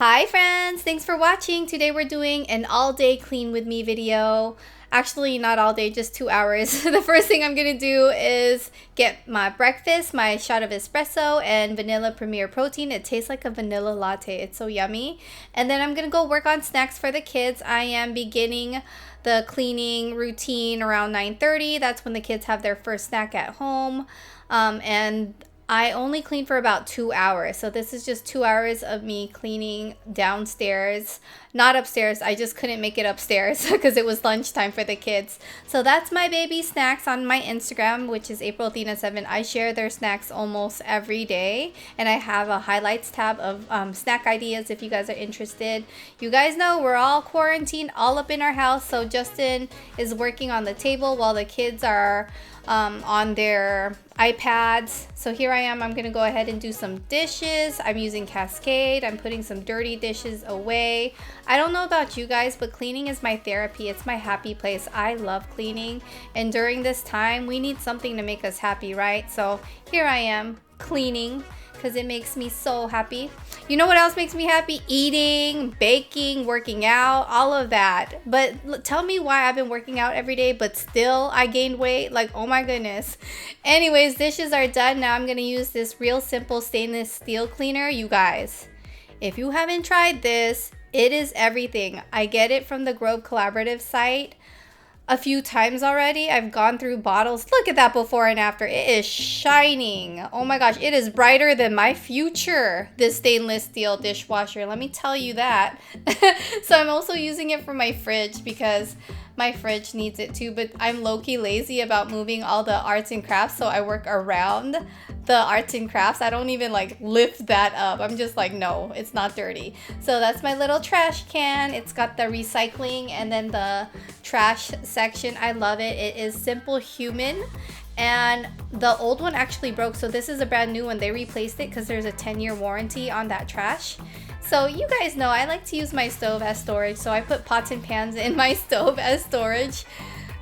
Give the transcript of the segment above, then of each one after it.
Hi friends, thanks for watching. Today we're doing an all day clean with me video. Actually, not all day, just 2 hours. The first thing I'm gonna do is get my breakfast, my shot of espresso and vanilla premier protein. It tastes like a vanilla latte. It's so yummy. And then I'm gonna go work on snacks for the kids. I am beginning the cleaning routine around 9:30. That's when the kids have their first snack at home. And I only clean for about 2 hours. So this is just 2 hours of me cleaning downstairs, not upstairs. I just couldn't make it upstairs because it was lunchtime for the kids. So that's my baby snacks on my Instagram, which is AprilAthena7. I share their snacks almost every day. And I have a highlights tab of snack ideas if you guys are interested. You guys know we're all quarantined, all up in our house. So Justin is working on the table while the kids are on their iPads. So here I am. I'm gonna go ahead and do some dishes. I'm using Cascade. I'm putting some dirty dishes away. I don't know about you guys, but cleaning is my therapy. It's my happy place. I love cleaning, and during this time we need something to make us happy, right? So here I am cleaning because it makes me so happy. You know what else makes me happy? Eating, baking, working out, all of that. But tell me why I've been working out every day, but still I gained weight. Like, oh my goodness. Anyways, dishes are done. Now I'm gonna use this real simple stainless steel cleaner. You guys, if you haven't tried this, it is everything. I get it from the Grove Collaborative site a few times already. I've gone through bottles. Look at that before and after. It is shining. Oh my gosh, it is brighter than my future, this stainless steel dishwasher. Let me tell you that. So I'm also using it for my fridge because my fridge needs it too, but I'm low-key lazy about moving all the arts and crafts, so I work around the arts and crafts. I don't even like lift that up. I'm just like, no, it's not dirty. So that's my little trash can. It's got the recycling and then the trash section. I love it. It is Simple Human, and the old one actually broke, so this is a brand new one. They replaced it because there's a 10-year warranty on that trash. So you guys know I like to use my stove as storage, so I put pots and pans in my stove as storage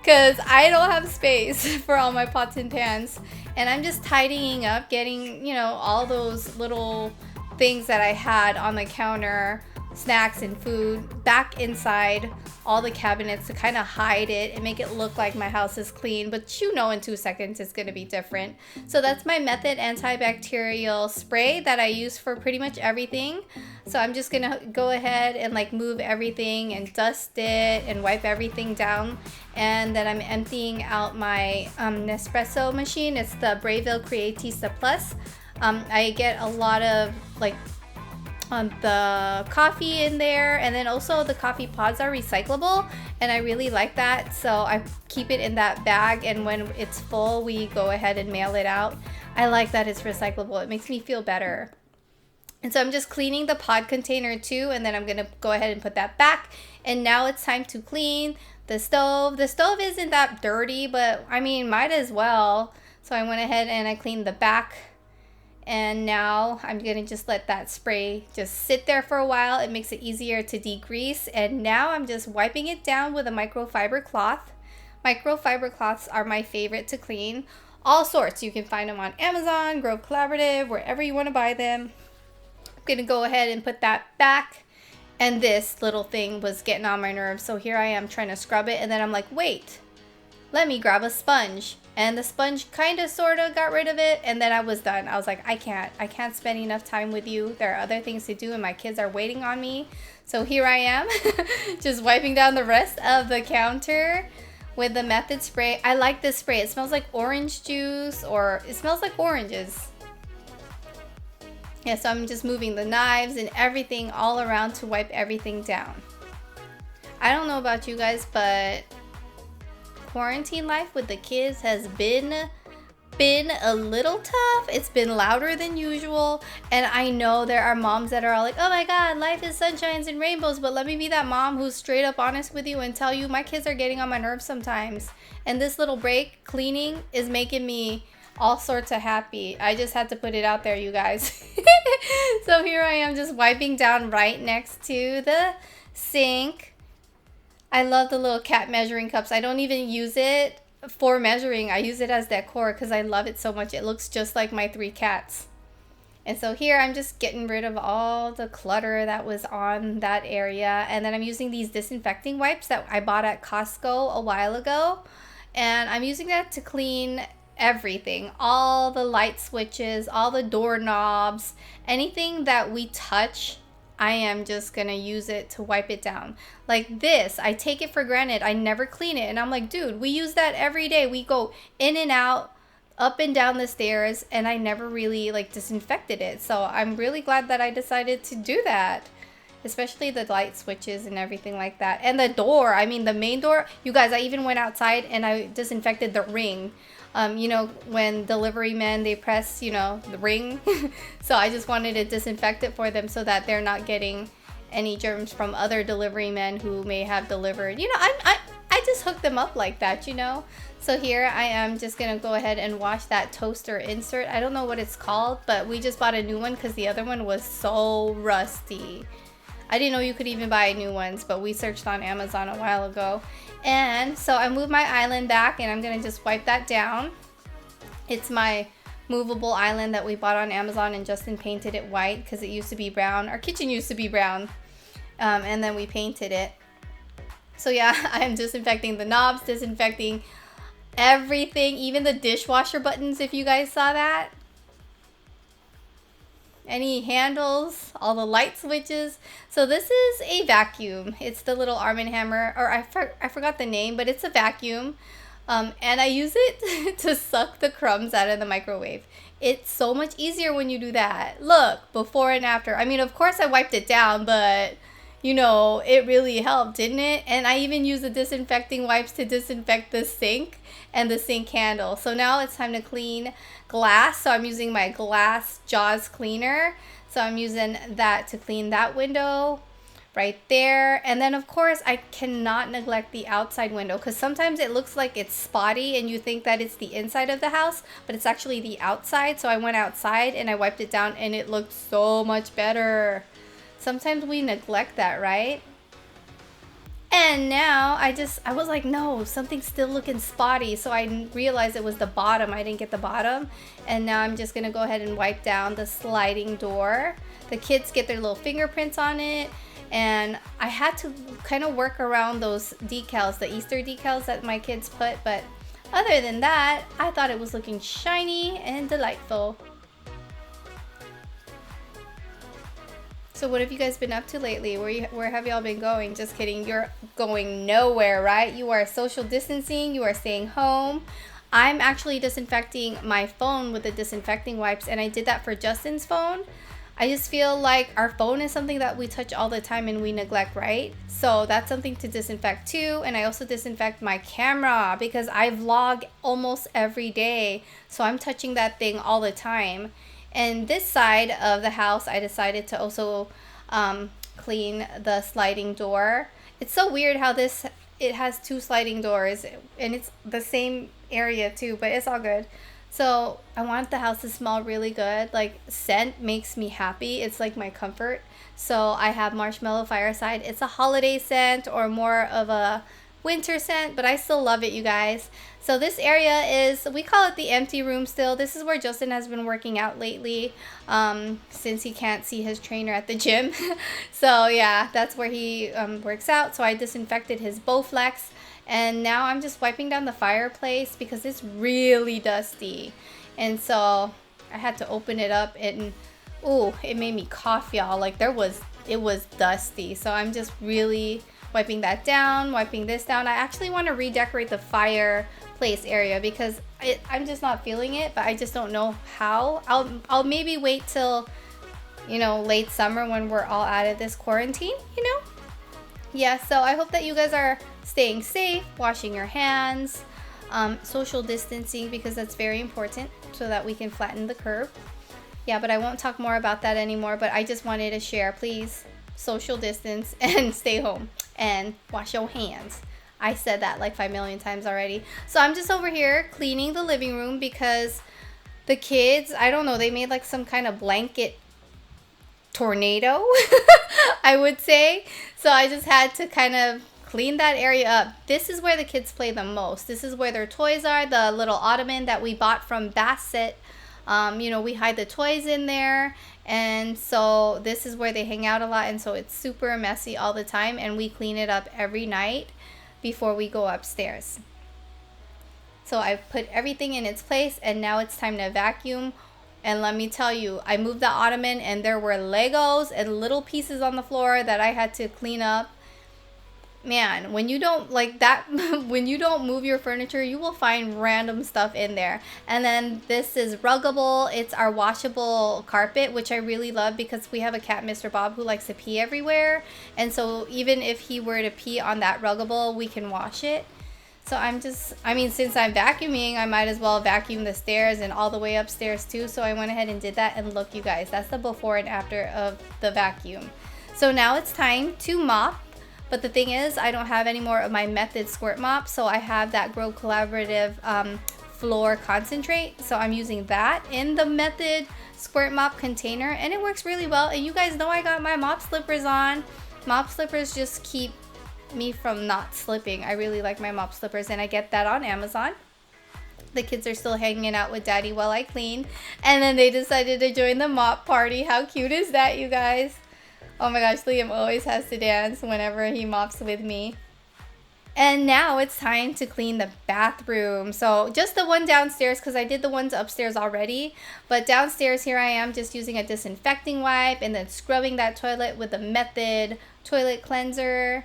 because I don't have space for all my pots and pans. And I'm just tidying up, getting, you know, all those little things that I had on the counter, snacks and food, back inside all the cabinets to kind of hide it and make it look like my house is clean. But you know in 2 seconds it's going to be different. So that's my Method antibacterial spray that I use for pretty much everything. So I'm just going to go ahead and like move everything and dust it and wipe everything down. And then I'm emptying out my Nespresso machine. It's the Breville Creatista Plus. I get a lot of like the coffee in there, and then also the coffee pods are recyclable, and I really like that, so I keep it in that bag, and when it's full we go ahead and mail it out. I like that it's recyclable. It makes me feel better. And so I'm just cleaning the pod container too, and then I'm gonna go ahead and put that back. And now it's time to clean the stove. The stove isn't that dirty, but I mean, might as well. So I went ahead and I cleaned the back. And now I'm gonna just let that spray just sit there for a while. It makes it easier to degrease. And now I'm just wiping it down with a microfiber cloth. Microfiber cloths are my favorite to clean. All sorts. You can find them on Amazon, Grove Collaborative, wherever you want to buy them. I'm gonna go ahead and put that back. And this little thing was getting on my nerves. So here I am trying to scrub it. And then I'm like, wait, let me grab a sponge. And the sponge kind of sort of got rid of it, and then I was done. I was like, I can't spend enough time with you. There are other things to do and my kids are waiting on me. So here I am just wiping down the rest of the counter with the Method spray. I like this spray. It smells like orange juice, or it smells like oranges. Yeah, so I'm just moving the knives and everything all around to wipe everything down. I don't know about you guys, but quarantine life with the kids has been a little tough. It's been louder than usual, and I know there are moms that are all like, oh my god, life is sunshines and rainbows, but let me be that mom who's straight up honest with you and tell you my kids are getting on my nerves sometimes, and this little break cleaning is making me all sorts of happy. I just had to put it out there, you guys. So here I am just wiping down right next to the sink. I love the little cat measuring cups. I don't even use it for measuring. I use it as decor because I love it so much. It looks just like my 3 cats. And so here I'm just getting rid of all the clutter that was on that area. And then I'm using these disinfecting wipes that I bought at Costco a while ago. And I'm using that to clean everything, all the light switches, all the doorknobs, anything that we touch. I am just gonna use it to wipe it down. Like this, I take it for granted. I never clean it. And I'm like, dude, we use that every day. We go in and out, up and down the stairs, and I never really like disinfected it. So I'm really glad that I decided to do that. Especially the light switches and everything like that. And the door, I mean the main door. You guys, I even went outside and I disinfected the ring. You know, when delivery men, they press, you know, the ring. So I just wanted to disinfect it for them so that they're not getting any germs from other delivery men who may have delivered. You know, I just hooked them up like that, you know. So here I am just gonna go ahead and wash that toaster insert. I don't know what it's called, but we just bought a new one because the other one was so rusty. I didn't know you could even buy new ones, but we searched on Amazon a while ago. And so I moved my island back and I'm gonna just wipe that down. It's my movable island that we bought on Amazon, and Justin painted it white because it used to be brown. Our kitchen used to be brown, and then we painted it. So yeah, I'm disinfecting the knobs, disinfecting everything, even the dishwasher buttons, if you guys saw that. Any handles, all the light switches. So this is a vacuum. It's the little Arm & Hammer, or I forgot the name, but it's a vacuum. And I use it to suck the crumbs out of the microwave. It's so much easier when you do that. Look, before and after. I mean, of course I wiped it down, but you know, it really helped, didn't it? And I even use the disinfecting wipes to disinfect the sink and the sink handle. So now it's time to clean glass. So I'm using my glass Jaws cleaner. So I'm using that to clean that window right there. And then of course I cannot neglect the outside window, because sometimes it looks like it's spotty and you think that it's the inside of the house, but it's actually the outside. So I went outside and I wiped it down and it looked so much better. Sometimes we neglect that, right? And now I was like, no, something's still looking spotty. So I realized it was the bottom. I didn't get the bottom. And now I'm just gonna go ahead and wipe down the sliding door. The kids get their little fingerprints on it. And I had to kind of work around those decals, the Easter decals that my kids put. But other than that, I thought it was looking shiny and delightful. So what have you guys been up to lately? Where have y'all been going? Just kidding. You're going nowhere, right? You are social distancing. You are staying home. I'm actually disinfecting my phone with the disinfecting wipes, and I did that for Justin's phone. I just feel like our phone is something that we touch all the time and we neglect, right? So that's something to disinfect too. And I also disinfect my camera because I vlog almost every day. So I'm touching that thing all the time. And this side of the house, I decided to also clean the sliding door. It's so weird how it has two sliding doors, and it's the same area too, but it's all good. So I want the house to smell really good. Like, scent makes me happy. It's like my comfort. So I have Marshmallow Fireside. It's a holiday scent or more of a winter scent, but I still love it, you guys. So this area is, we call it the empty room still. This is where Justin has been working out lately, since he can't see his trainer at the gym. So yeah, that's where he works out. So I disinfected his Bowflex, and now I'm just wiping down the fireplace because it's really dusty. And so I had to open it up, and ooh, it made me cough, y'all. Like, it was dusty. So I'm just really wiping that down, wiping this down. I actually want to redecorate the fireplace area because I'm just not feeling it, but I just don't know how. I'll maybe wait till, you know, late summer when we're all out of this quarantine, you know? Yeah, so I hope that you guys are staying safe, washing your hands, social distancing, because that's very important so that we can flatten the curve. Yeah, but I won't talk more about that anymore, but I just wanted to share, please social distance and stay home and wash your hands. I said that like 5 million times already. So I'm just over here cleaning the living room because the kids, I don't know, they made like some kind of blanket tornado, I would say. So I just had to kind of clean that area up. This is where the kids play the most. This is where their toys are. The little ottoman that we bought from Bassett You know, we hide the toys in there, and so this is where they hang out a lot, and so it's super messy all the time, and we clean it up every night before we go upstairs. So I've put everything in its place, and now it's time to vacuum. And let me tell you, I moved the ottoman and there were Legos and little pieces on the floor that I had to clean up. Man, when you don't like that, when you don't move your furniture, you will find random stuff in there. And then this is Ruggable. It's our washable carpet, which I really love because we have a cat, Mr. Bob, who likes to pee everywhere. And so even if he were to pee on that Ruggable, we can wash it. So I mean, since I'm vacuuming, I might as well vacuum the stairs and all the way upstairs too. So I went ahead and did that, and look, you guys, that's the before and after of the vacuum. So now it's time to mop. But the thing is, I don't have any more of my Method squirt mop, so I have that Grow Collaborative floor concentrate. So I'm using that in the Method squirt mop container, and it works really well. And you guys know I got my mop slippers on. Mop slippers just keep me from not slipping. I really like my mop slippers, and I get that on Amazon. The kids are still hanging out with Daddy while I clean, and then they decided to join the mop party. How cute is that, you guys? Oh my gosh, Liam always has to dance whenever he mops with me. And now it's time to clean the bathroom. So just the one downstairs, because I did the ones upstairs already. But downstairs, here I am just using a disinfecting wipe and then scrubbing that toilet with the Method toilet cleanser.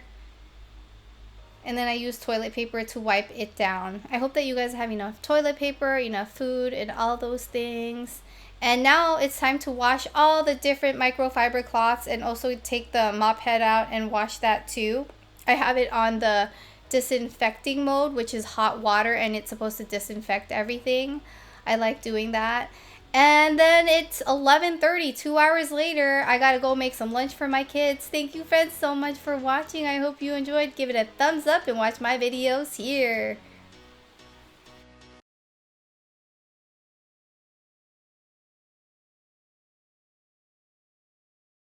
And then I use toilet paper to wipe it down. I hope that you guys have enough toilet paper, enough food, and all those things. And now it's time to wash all the different microfiber cloths, and also take the mop head out and wash that too. I have it on the disinfecting mode, which is hot water, and it's supposed to disinfect everything. I like doing that. And then it's 11:30, 2 hours later. I gotta go make some lunch for my kids. Thank you, friends, so much for watching. I hope you enjoyed. Give it a thumbs up and watch my videos here.